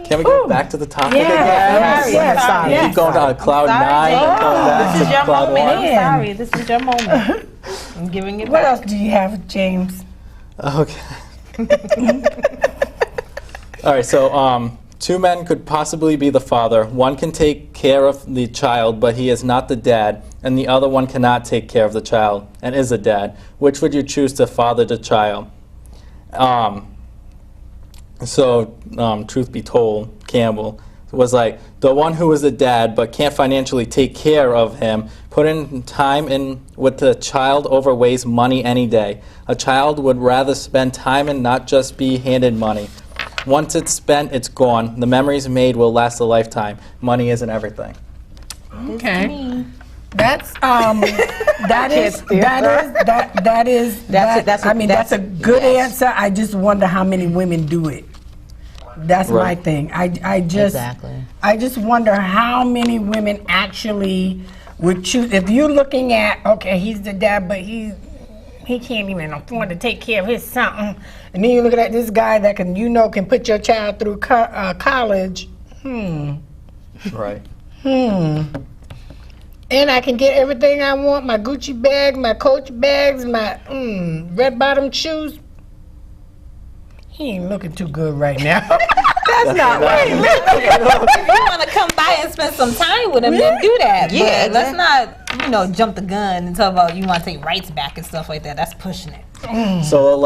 Can we go Ooh. back to the topic Yeah. again? Sorry, Yes, sorry. yes. Keep going to cloud Sorry, 9. Jane. Going back This is to your cloud moment. 1. I'm Man. sorry. This is your moment. I'm giving it What back. else do you have, James? Okay. All right, so two men could possibly be the father. One can take care of the child, but he is not the dad, and the other one cannot take care of the child and is a dad. Which would you choose to father the child? Truth be told, Campbell was like, the one who is the dad but can't financially take care of him, put in time in with the child overweighs money any day. A child would rather spend time and not just be handed money. Once it's spent, it's gone. The memories made will last a lifetime. Money isn't everything. Okay. That's that's a good answer. I just wonder how many women do it. That's my Right. thing. I just Exactly. I just wonder how many women actually would choose. If you're looking at, okay, he's the dad, but he can't even afford to take care of his son, and then you're looking at this guy that can put your child through college. Right. And I can get everything I want, my Gucci bag, my Coach bags, my red bottom shoes. He ain't looking too good right now. That's not right. If you want to come by and spend some time with him, then do that. Yeah, But let's not, jump the gun and talk about you want to take rights back and stuff like that. That's pushing it. So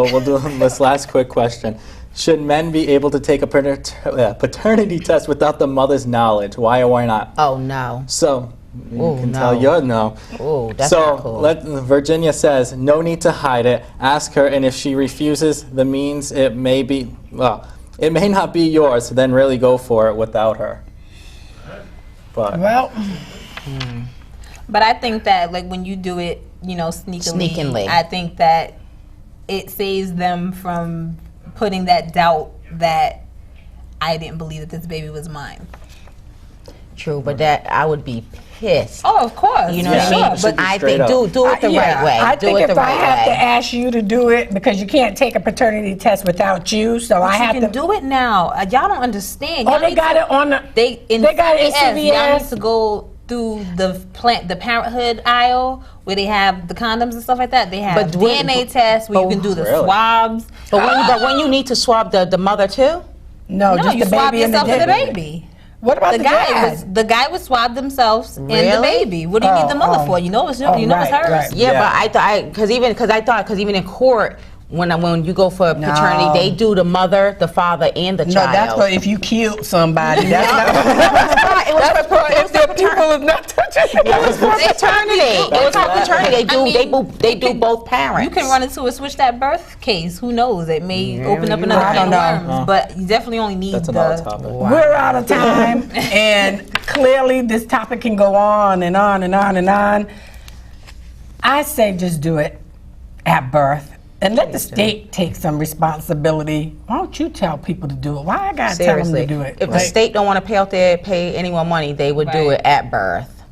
we'll do this last quick question. Should men be able to take a paternity test without the mother's knowledge? Why or why not? Oh no. So you Oh, can no. tell your no. Oh, that's So not cool. Virginia says no need to hide it. Ask her, and if she refuses, the means it may not be yours. Then really go for it without her. But Well, But I think that like when you do it, sneakily, I think that it saves them from putting that doubt that I didn't believe that this baby was mine. True, but that I would be pissed. Oh, of course. You know Yeah. what I mean? It should be But I straight think up. do it the right way. I do think it the if I right have to way. ask you to do it, because you can't take a paternity test without you, so I You have can to do it now. Y'all don't understand. Oh, Y'all they need got to- it on the. They got it in Y'all CVS. need to go through the parenthood aisle where they have the condoms and stuff like that. They have But when- DNA tests where you can do the Really? swabs. But when you need to swab the mother too? No, No, just you the swab baby and the yourself and the baby. baby. What about The the guy dad? would swab themselves and the Really? baby. What do you need the mother Oh, for? You know it's oh, it's right, hers. right. Yeah, Yeah. but I thought because even in court when you go for paternity, No. they do the mother, the father, and the No, child. that's what if you killed somebody. That's not. it was if the people is not touching. It was for paternity. It was for paternity. They do both parents. You can run into a switch that birth case. Who knows? It may open up another can of worms. But you definitely only need That's another topic. We're out of time, and clearly this topic can go on and on and on and on. I say just do it at birth. And let the state take some responsibility. Why don't you tell people to do it? Why I gotta tell them to do it? If the state don't want to pay any more money, they would do it at birth.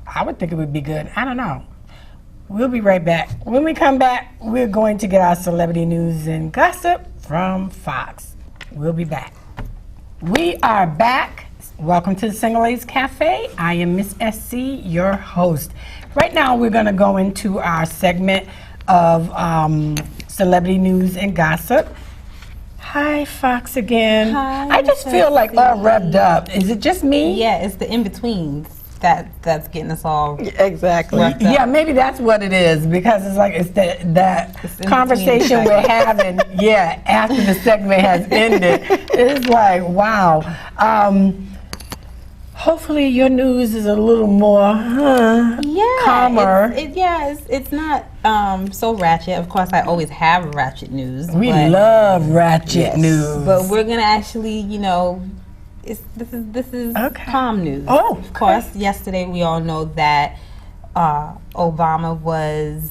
I would think it would be good. I don't know. We'll be right back. When we come back, we're going to get our celebrity news and gossip from Fox. We'll be back. We are back. Welcome to the Single Ladies Cafe. I am Miss SC, your host. Right now, we're going to go into our segment of celebrity news and gossip. Hi, Fox again. Hi, I just feel like all revved up. Is it just me? Yeah, it's the in-betweens that's getting us all Exactly. worked up. Yeah, maybe that's what it is, because it's like it's that conversation we're having, after the segment has ended. It's like, wow. Hopefully your news is a little more calmer. It's not so ratchet. Of course, I always have ratchet news. We love ratchet news. But we're gonna actually, this is calm news. Oh, of course. Yesterday, we all know that Obama was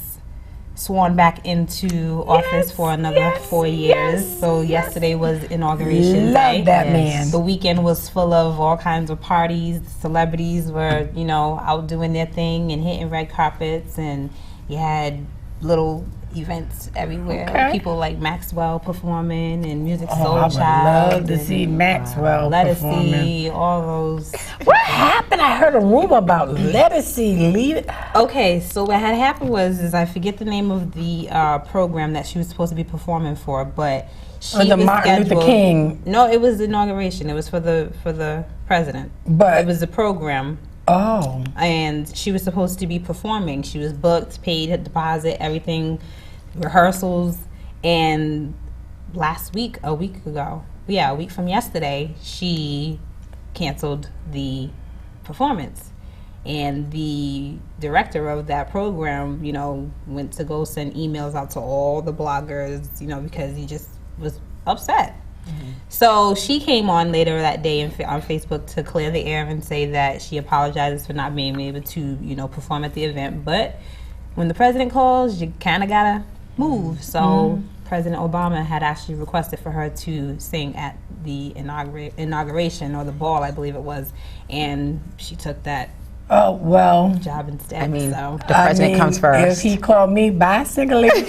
sworn back into office for another 4 years. So yesterday was inauguration day. Love that man. The weekend was full of all kinds of parties. The celebrities were, out doing their thing and hitting red carpets, and you had little events everywhere. Okay. People like Maxwell performing and Music I Soul would Child. love to see Maxwell Lettucey, performing. all those. What happened? I heard a rumor about Lettucey leaving. Okay, so what had happened was I forget the name of the program that she was supposed to be performing for, but she the was Martin Luther scheduled- King. No, it was the inauguration. It was for the president. But it was a program. Oh. And she was supposed to be performing. She was booked, paid a deposit, everything, rehearsals, and a week from yesterday, she canceled the performance. And the director of that program, went to go send emails out to all the bloggers, because he just was upset. So she came on later that day on Facebook to clear the air and say that she apologizes for not being able to, perform at the event. But when the president calls, you kind of gotta move. So President Obama had actually requested for her to sing at the inauguration, or the ball, I believe it was, and she took that job instead. I mean, so. the president comes first. If he called me, bye, Single Ladies.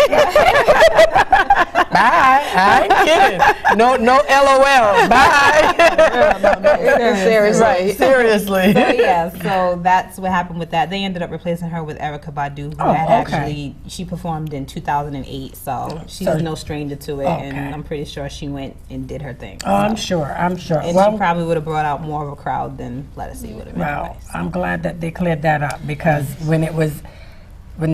Bye. I ain't kidding. No LOL. Bye. Seriously. Right, seriously. So that's what happened with that. They ended up replacing her with Erykah Badu, who actually, she performed in 2008, so she's no stranger to it, and I'm pretty sure she went and did her thing. Oh, I'm sure. And she probably would have brought out more of a crowd than Lettucey would have been. Well, I'm glad that they cleared that up, because when the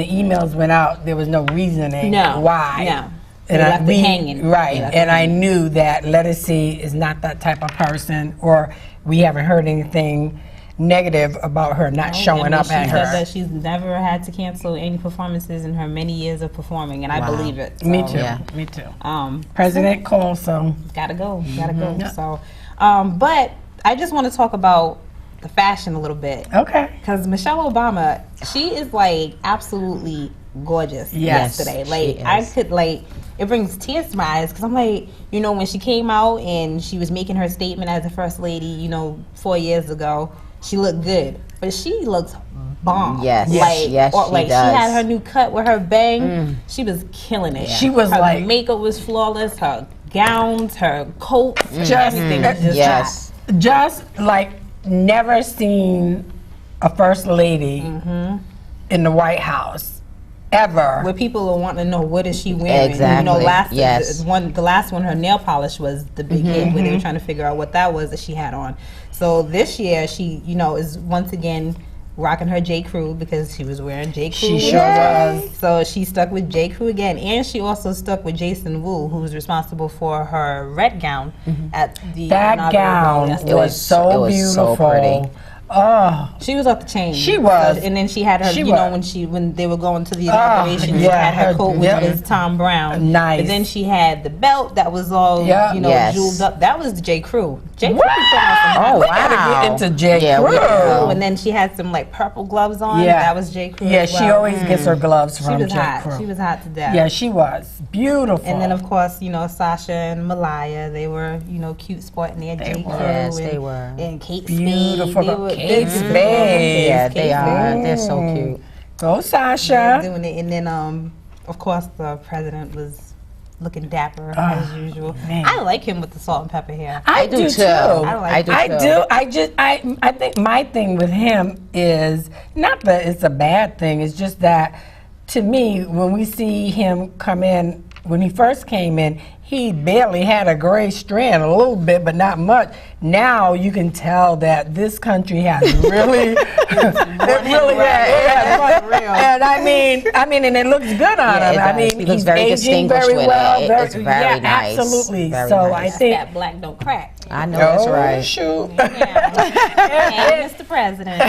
emails went out, there was no reasoning why. No. And they left it hanging. Right, and I knew that Lettucey is not that type of person, or we haven't heard anything negative about her not showing up at she her. said that she's never had to cancel any performances in her many years of performing, and I believe it. So, Me too. Yeah. Me too. President called, so gotta go. So, but I just want to talk about the fashion a little bit. Okay. Because Michelle Obama, she is like absolutely gorgeous yesterday. Like I could it brings tears to my eyes, because I'm like, when she came out and she was making her statement as the first lady, 4 years ago, she looked good, but she looks bomb. Yes, she does. She had her new cut with her bang. She was killing it. She was her makeup was flawless. Her gowns, her coats, everything was just like never seen a first lady in the White House ever. Where people are wanting to know, what is she wearing? Exactly. The last one, her nail polish was the big hit, where they were trying to figure out what that was that she had on. So this year, she, is once again rocking her J. Crew because she was wearing J. Crew. She sure was. So she stuck with J. Crew again, and she also stuck with Jason Wu, who was responsible for her red gown at the That inaugural ball gown yesterday. was so it was beautiful. so pretty. Oh, She was off the chain. She was. And then she had her, She you know, was. when they were going to the inauguration, she yeah, had her her- coat, which yep. was Tom Brown. Nice. But then she had the belt that was all, Yep. you know, Yes. jeweled up. That was the J. Crew. J. Crew Wow. put on some Oh, we gotta wow. get into J. Yeah, we Crew. do. And then she had some like purple gloves on. Yeah. That was J. Crew. Yeah, as she well. always gets her gloves She from was J. hot. Crew. She was hot to death. Yeah, she was beautiful. And then of course, you know, Sasha and Malaya, they were, you know, cute sporting their J. Crew. Yes, and, they were. And Kate Beautiful. Spade. They were Kate they- Spade. Yeah, Kate they are. Spade. They're so cute. Go, They were Sasha. doing it, and then of course the president was looking dapper as usual. man. I like him with the salt and pepper hair. I do do too. too. I do I too. do. I think my thing with him is not that it's a bad thing. It's just that to me, when we see him come in, when he first came in, he barely had a gray strand, a little bit, but not much. Now you can tell that this country has really, it really has. And I mean, and it looks good on Yeah, him. it I does. mean, He looks he's very aging distinguished very with it. well. It's very nice. Absolutely. Very so nice. I think. That black don't crack. I know that's Oh, right. shoot. Hey, Mr. President.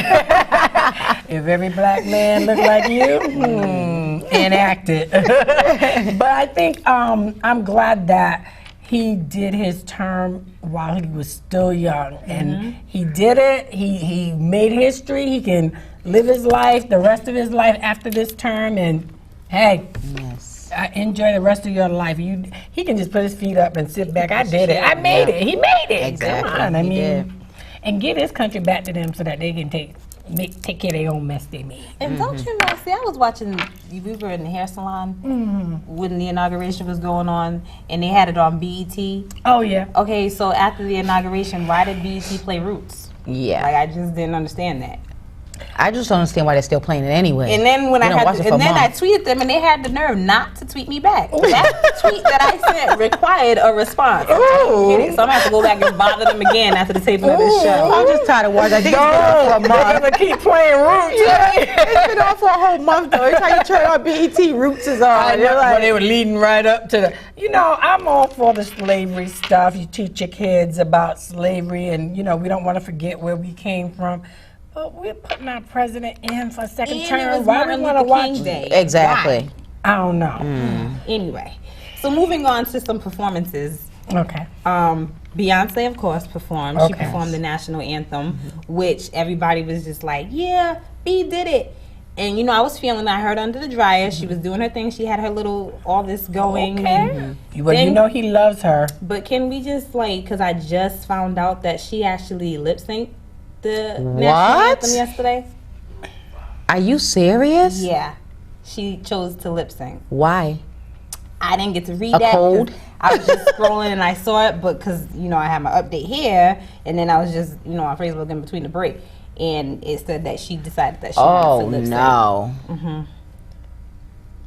If every black man looked like you, enacted. But I think I'm glad that he did his term while he was still young, and he did it. He made history. He can live his life, the rest of his life after this term, and hey. Yes. Enjoy the rest of your life. He can just put his feet up and sit back. I did it. I made it. He made it. Exactly. Come on. I He mean, did. and give his country back to them so that they can take care of their own mess they made. And don't you know, see, I was watching, we were in the hair salon when the inauguration was going on, and they had it on BET. Oh yeah. Okay, so after the inauguration, why did BET play Roots? Yeah. Like, I just didn't understand that. I just don't understand why they're still playing it anyway. And then when We I don't had watch to, it for and then I months. tweeted them, and they had the nerve not to tweet me back. That tweet that I sent required a response. So I'm gonna have to go back and bother them again after the taping of this show. I'm just tired of watching. I think No, they're gonna keep playing Roots. it's been on for a whole month though. Every time you turn on BET, Roots is on. I know, You're like, but they were leading right up to the. You know, I'm all for the slavery stuff. You teach your kids about slavery, and you know, we don't want to forget where we came from. But we're putting our president in for a second And it term. was Why we Martin want to Luther watch King Day. exactly. I don't know. Anyway, so moving on to some performances. Okay. Beyonce, of course, performed. She Okay. performed the national anthem, which everybody was just like, yeah, B did it. And, you know, I was feeling I heard under the dryer. She was doing her thing. She had her little, all this going. Okay. Well, you Then- know he loves her. But can we just, like, because I just found out that she actually lip-synced the national What? anthem yesterday. Are you serious? Yeah. She chose to lip-sync. Why? I didn't get to read A that. 'cause code? I was just scrolling and I saw it, but because, you know, I had my update here, and then I was just, you know, on Facebook in between the break, and it said that she decided that she wanted to Oh lip sync. no.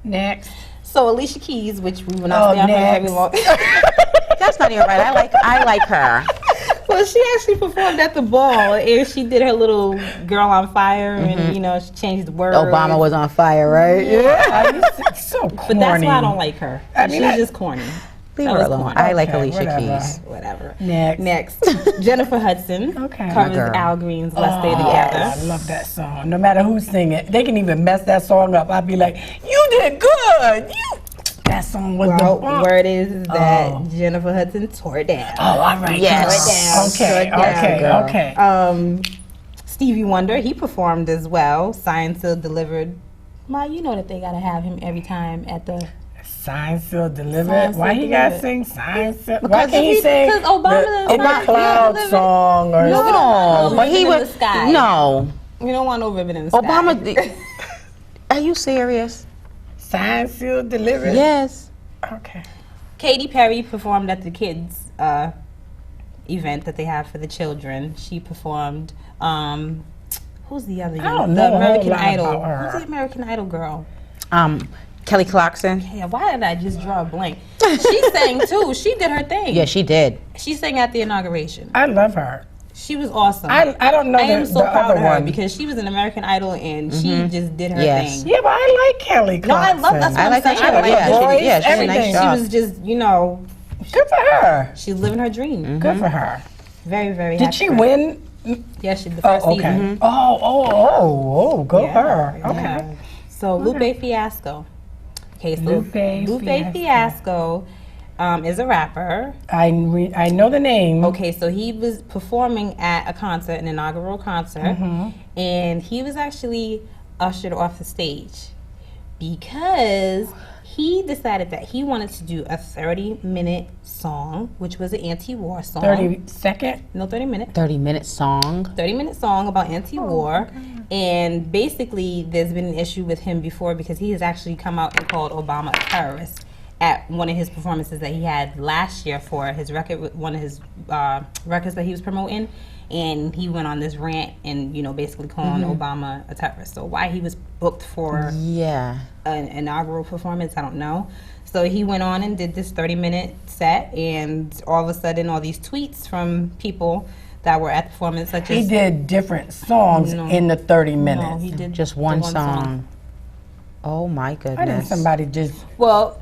Next. So Alicia Keys, which we will Oh, not stay on for very next. long. That's not even right. I like her. Well, she actually performed at the ball, and she did her little "Girl on Fire," and you know, she changed the words. Obama was on fire, right? Are you so corny? But that's why I don't like her. I mean, She's that- just corny. Leave That her was alone. corny. I like Okay, Alicia whatever. Keys. Whatever. Next. Jennifer Hudson Okay. My covers girl. Al Green's "Let's Stay Oh, Together." I love that song. No matter who sing it, they can even mess that song up. I'd be like, "You did good. That song was Well, the bomb." word is that Oh. Jennifer Hudson tore it down. Oh, all right. Yes. good. Okay. Shut down, Okay. girl. Okay. Stevie Wonder, he performed as well. Signed, Sealed, Delivered. Ma, you know that they gotta have him every time at the. Sign, seal, deliver. Sign, Why seal, he gotta deliver. sing sign, seal? Why Because can't he he- sing because Obama the, is not cloud delivered. song or No, No, but he Ribbon in was the Sky. no. We don't want no ribbon in the sky. Obama. Are you serious? sign, seal, deliver? Yes. Okay. Katy Perry performed at the kids event that they have for the children. She performed. Who's the other? don't the know a whole American lot Idol. about her. Who's the American Idol girl? Kelly Clarkson. Yeah, why did I just draw a blank? She sang too. She did her thing. Yeah, she did. She sang at the inauguration. I love her. She was awesome. I don't know I am the so proud other of her one. because she was an American Idol and she just did her Yes. thing. Yeah, but I like Kelly No, I Clarkson. love that's what I I'm like saying. her. I like Yeah, her she voice, did. Yeah, she did a everything. nice She job. was just, you know, Good for her. she's living her dream. Good for her. Very, very Did happy she for her. win? Yeah, she did the first Oh, okay. season. Go Yeah, her. yeah. Okay. So Lupe Fiasco. Okay, so Lupe Fiasco is a rapper. I know the name. Okay, so he was performing at a concert, an inaugural concert, and he was actually ushered off the stage because he decided that he wanted to do a 30-minute song, which was an anti-war song. 30-second? No, 30 minutes. 30-minute song. 30-minute song about anti-war. And basically, there's been an issue with him before because he has actually come out and called Obama a terrorist at one of his performances that he had last year for his record, one of his records that he was promoting. And he went on this rant and, you know, basically calling Obama a terrorist. So why he was booked for Yeah. an inaugural performance, I don't know. So he went on and did this 30-minute set, and all of a sudden, all these tweets from people that were at the performance, such He as did different songs in the 30 minutes. no, he did Just the one song. Oh my Why didn't goodness. somebody just... Well,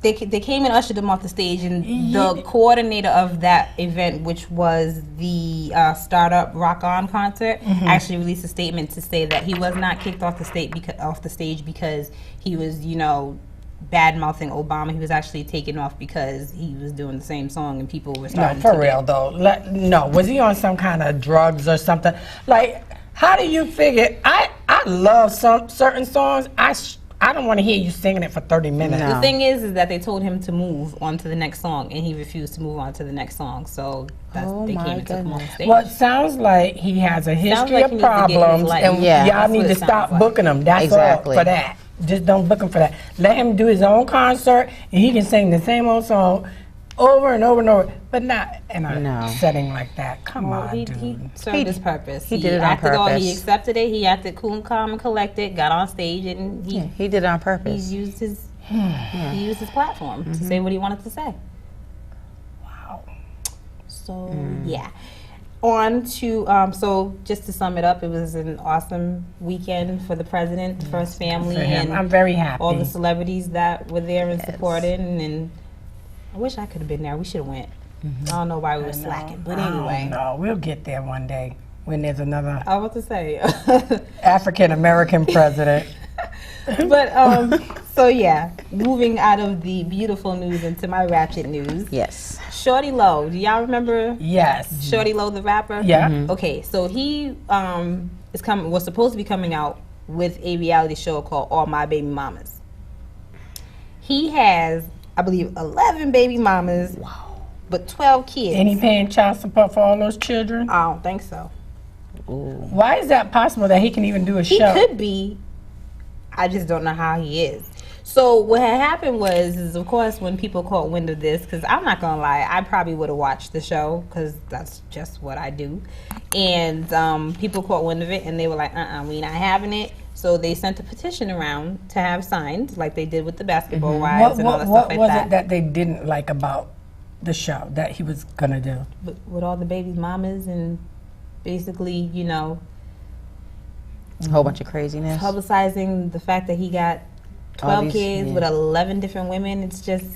they came and ushered him off the stage, and the coordinator of that event, which was the Startup Rock On concert, actually released a statement to say that he was not kicked off the stage because he was, you know, bad mouthing Obama. He was actually taken off because he was doing the same song, and people were No, starting for to real though. No, was he on some kind of drugs or something? Like, how do you figure? I love some certain songs. I don't want to hear you singing it for 30 minutes. The thing is that they told him to move on to the next song, and he refused to move on to the next song. So they came and took him off the stage. Well, it sounds like he has a history like of he needs to get his problems, life. and Yeah. y'all That's need what to it stop sounds like. booking him. That's Exactly. all for that. Just don't book him for that. Let him do his own concert, and he can sing the same old song over and over and over, but not in a setting like that. Come on, He dude. served his purpose. he did it on acted purpose. He accepted it. He acted cool and calm and collected. Got on stage and He did it on he purpose. used his platform to say what he wanted to say. Wow. So yeah. On to so just to sum it up, it was an awesome weekend for the president, for his family, For him. and I'm very happy. all the celebrities that were there and supported. And I wish I could have been there. We should have went. I don't know why we were slacking, but anyway. No, we'll get there one day when there's another I was about to say. African American president. But so yeah, moving out of the beautiful news into my ratchet news. Yes. Shorty Low, do y'all remember Yes. Shorty Low, the rapper? Yeah. Okay, so he was supposed to be coming out with a reality show called All My Baby Mamas. He has, I believe, 11 baby mamas. Wow. But 12 kids. And he paying child support for all those children? I don't think so. Why is that possible that he can even do a He show? could be. I just don't know how he is. So what had happened is of course when people caught wind of this, because I'm not gonna lie, I probably would have watched the show because that's just what I do. And people caught wind of it and they were like, we not having it. So they sent a petition around to have signed, like they did with the basketball wives and all that What stuff like was that. it that they didn't like about the show that he was gonna do? With all the baby mamas and basically, you know, A whole bunch of craziness. publicizing the fact that he got 12 these- kids yeah. with 11 different women. It's just,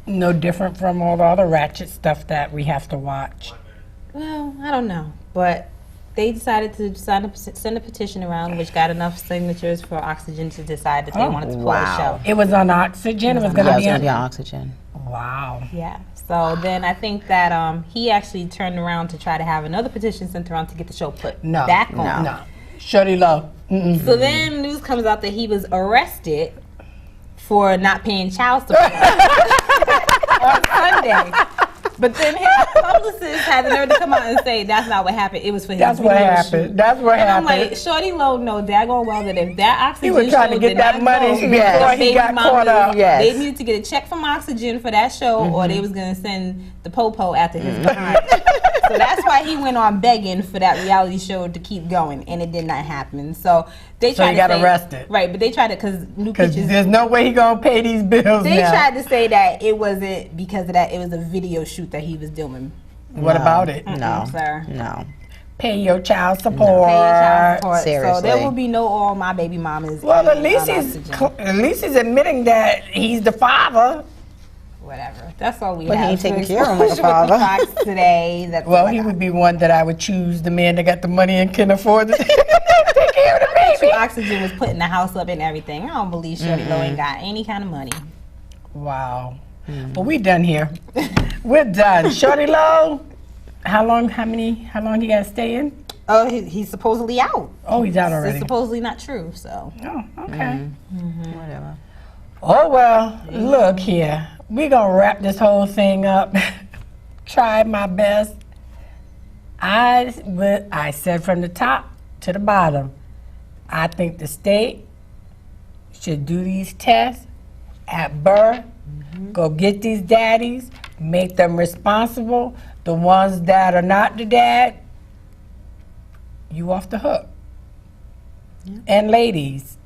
No different from all the other ratchet stuff that we have to watch. well, I don't know. But they decided to send a petition around, which got enough signatures for Oxygen to decide that they wanted to pull the show. It was on Oxygen. It was Yeah, gonna it was be gonna on. be on oxygen. Wow. Yeah. So then I think that he actually turned around to try to have another petition sent around to get the show put No. back on. No. Shorty Low. Mm-mm. So then news comes out that he was arrested for not paying child support on Sunday. But then his publicist had the nerve to come out and say that's not what happened. It was for his That's what video happened. shoot. That's what And I'm happened. like, Shorty Low know daggone well that if that Oxygen was trying to show get did that not money go before to he baby got caught mamas, up. Yes. They needed to get a check from Oxygen for that show, or they was gonna send the popo after his behind. So that's why he went on begging for that reality show to keep going, and it did not happen. So they So tried he to got say, arrested. right? But they tried to because New Because Pictures. there's no way he gonna pay these bills They now. tried to say that it wasn't because of that. It was a video shoot that he was doing. What about it? No, sir. no. Pay your child support. Pay your child support. So Seriously. there will be no all my baby mamas. Well, on at least oxygen. he's admitting that he's the father. Whatever. That's all we But he have. ain't taking So care of him like a exposure with father. the Fox today. That's Well, all I he got. would be one that I would choose, the man that got the money and can afford to take care of the baby. Oxygen was putting the house up and everything. I don't believe Shorty Low ain't got any kind of money. Wow. Well, we done here. We're done. Shorty Low, how long he got to stay in? Oh, he's supposedly out. Oh, he's out It's already. supposedly not true. So Oh, okay. Whatever. Oh, well, look here. We're going to wrap this whole thing up. Tried my best. I said from the top to the bottom, I think the state should do these tests at birth. Go get these daddies, make them responsible. The ones that are not the dad, you off the hook. And ladies,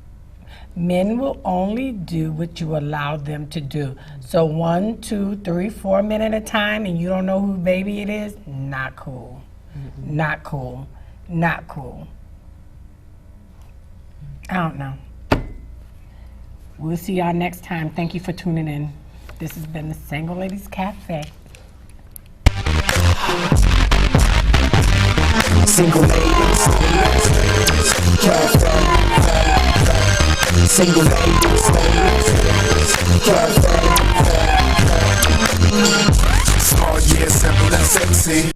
men will only do what you allow them to do. So 1, 2, 3, 4 men at a time and you don't know whose baby it is, not cool. Not cool. Not cool. I don't know. We'll see y'all next time. Thank you for tuning in. This has been the Single Ladies Cafe. Single ladies. Single ladies. Small, yeah, simple and sexy.